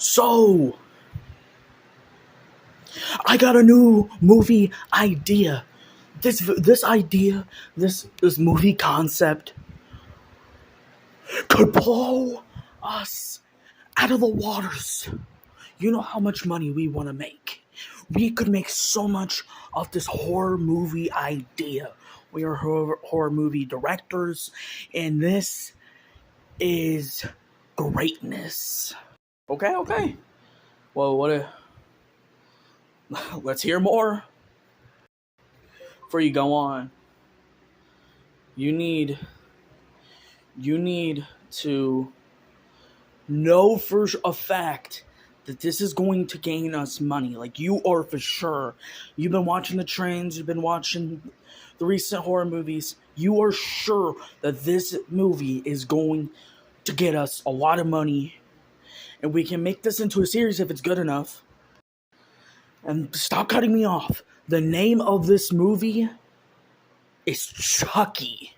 So, I got a new movie idea. This idea, this movie concept could blow us out of the waters. You know how much money we want to make. We could make so much of this horror movie idea. We are horror movie directors, and this is greatness. Okay. Well, let's hear more. Before you go on, you need to know for a fact that this is going to gain us money. Like, you are for sure. You've been watching the trends, you've been watching the recent horror movies. You are sure that this movie is going to get us a lot of money, and we can make this into a series if it's good enough. And stop cutting me off. The name of this movie is Chucky.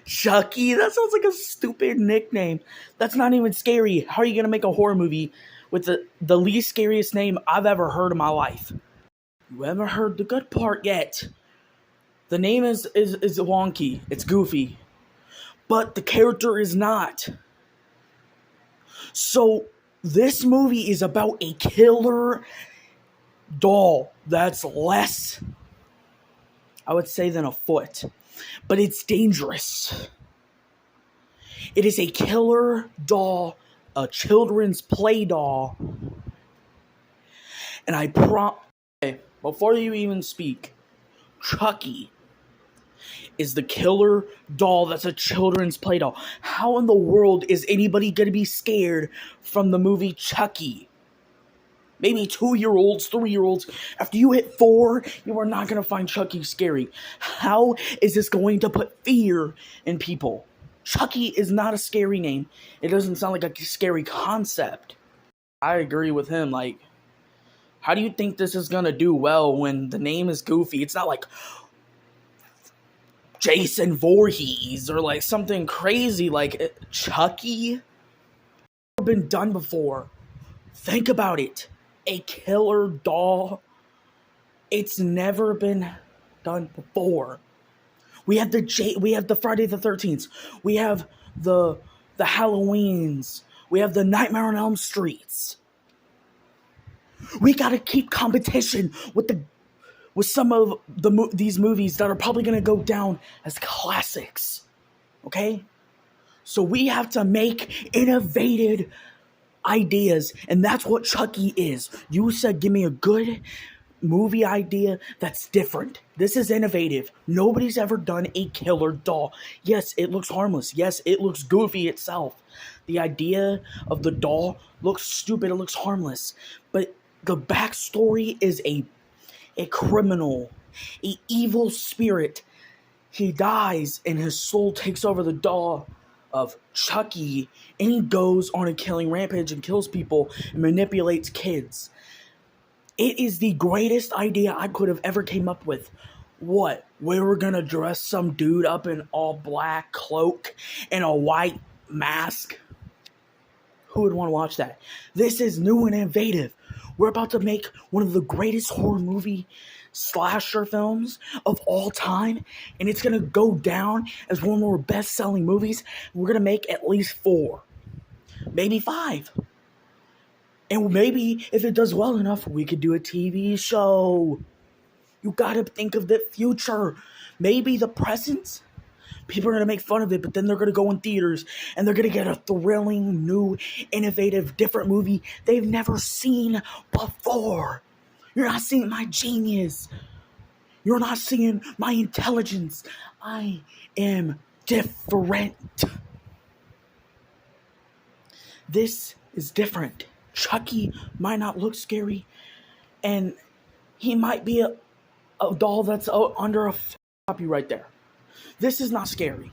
Chucky? That sounds like a stupid nickname. That's not even scary. How are you going to make a horror movie with the least scariest name I've ever heard in my life? You haven't heard the good part yet. The name is wonky. It's goofy. But the character is not. So, this movie is about a killer doll that's less, I would say, than a foot. But it's dangerous. It is a killer doll, a children's play doll. And before you even speak, Chucky is the killer doll that's a children's play doll. How in the world is anybody going to be scared from the movie Chucky? Maybe 2-year-olds, 3-year-olds. After you hit 4, you are not going to find Chucky scary. How is this going to put fear in people? Chucky is not a scary name. It doesn't sound like a scary concept. I agree with him. Like, how do you think this is going to do well when the name is goofy? It's not like Jason Voorhees or like something crazy like Chucky. It's never been done before. Think about it. A killer doll. It's never been done before. We have the Friday the 13th. We have the Halloweens. We have the Nightmare on Elm Streets. We gotta keep competition with some of these movies that are probably gonna go down as classics. Okay? So we have to make innovative ideas, and that's what Chucky is. You said give me a good movie idea that's different. This is innovative. Nobody's ever done a killer doll. Yes, it looks harmless. Yes, it looks goofy itself. The idea of the doll looks stupid. It looks harmless. But the backstory is a criminal, an evil spirit. He dies and his soul takes over the doll of Chucky, and he goes on a killing rampage and kills people and manipulates kids. It is the greatest idea I could have ever came up with. What? We were gonna dress some dude up in all black cloak and a white mask? Who would want to watch that? This is new and innovative. We're about to make one of the greatest horror movie slasher films of all time, and it's gonna go down as one of our best-selling movies. We're gonna make at least 4, maybe 5. And maybe if it does well enough, we could do a TV show. You gotta think of the future. Maybe the present, people are gonna make fun of it, but then they're gonna go in theaters and they're gonna get a thrilling, new, innovative, different movie they've never seen before. You're not seeing my genius. You're not seeing my intelligence. I am different. This is different. Chucky might not look scary, and he might be a doll that's under a copyright there. This is not scary.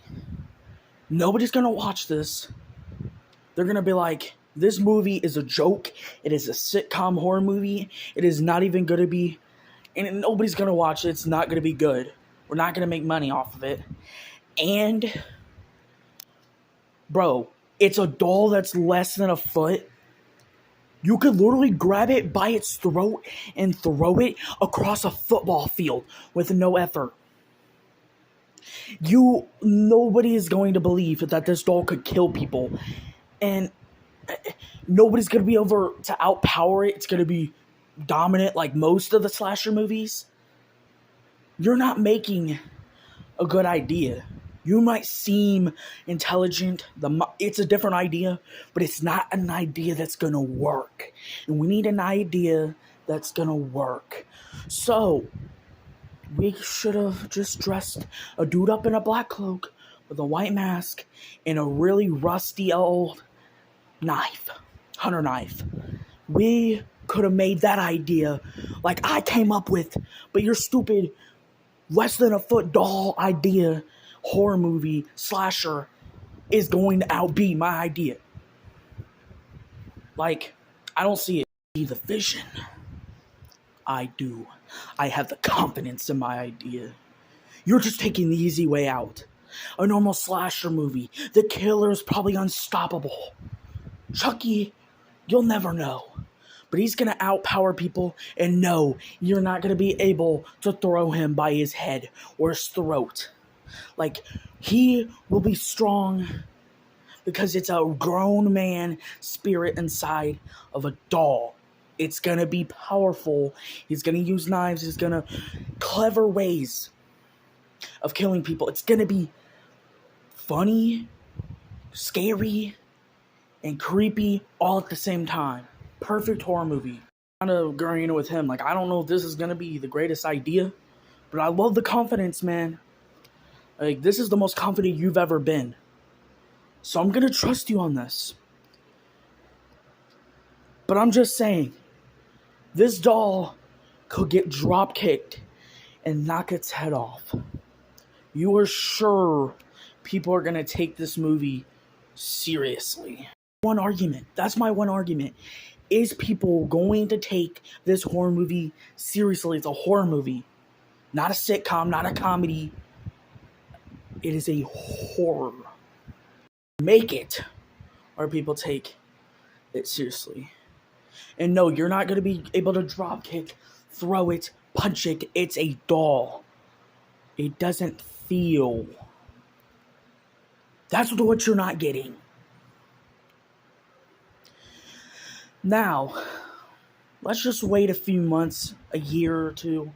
Nobody's gonna watch this. They're gonna be like, this movie is a joke. It is a sitcom horror movie. It is not even gonna be, and nobody's gonna watch it. It's not gonna be good. We're not gonna make money off of it. And, bro, it's a doll that's less than a foot. You could literally grab it by its throat and throw it across a football field with no effort. Nobody is going to believe that this doll could kill people, and nobody's going to be able to outpower it. It's going to be dominant like most of the slasher movies. You're not making a good idea. You might seem intelligent. It's a different idea, but it's not an idea that's going to work. And we need an idea that's going to work. So, we should have just dressed a dude up in a black cloak with a white mask and a really rusty old knife, hunter knife. We could have made that idea like I came up with, but your stupid less than a foot doll idea horror movie slasher is going to outbeat my idea. Like, I don't see it. See the vision. I do. I have the confidence in my idea. You're just taking the easy way out. A normal slasher movie. The killer is probably unstoppable. Chucky, you'll never know. But he's going to outpower people, and no, you're not going to be able to throw him by his head or his throat. Like, he will be strong because it's a grown man spirit inside of a doll. It's going to be powerful. He's going to use knives. He's going to clever ways of killing people. It's going to be funny, scary, and creepy all at the same time. Perfect horror movie. Kind of agreeing with him. Like, I don't know if this is going to be the greatest idea, but I love the confidence, man. Like, this is the most confident you've ever been. So I'm going to trust you on this. But I'm just saying, this doll could get drop kicked and knock its head off. You are sure people are going to take this movie seriously. One argument. That's my one argument. Is people going to take this horror movie seriously? It's a horror movie. Not a sitcom, not a comedy. It is a horror. Make it, or people take it seriously. And no, you're not going to be able to drop kick, throw it, punch it. It's a doll. It doesn't feel. That's what you're not getting. Now, let's just wait a few months, a year or two,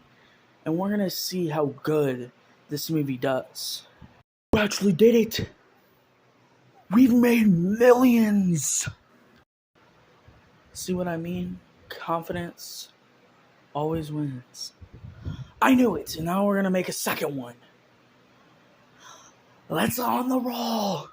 and we're going to see how good this movie does. We actually did it. We've made millions. See what I mean? Confidence always wins. I knew it, and now we're going to make a second one. Let's on the roll.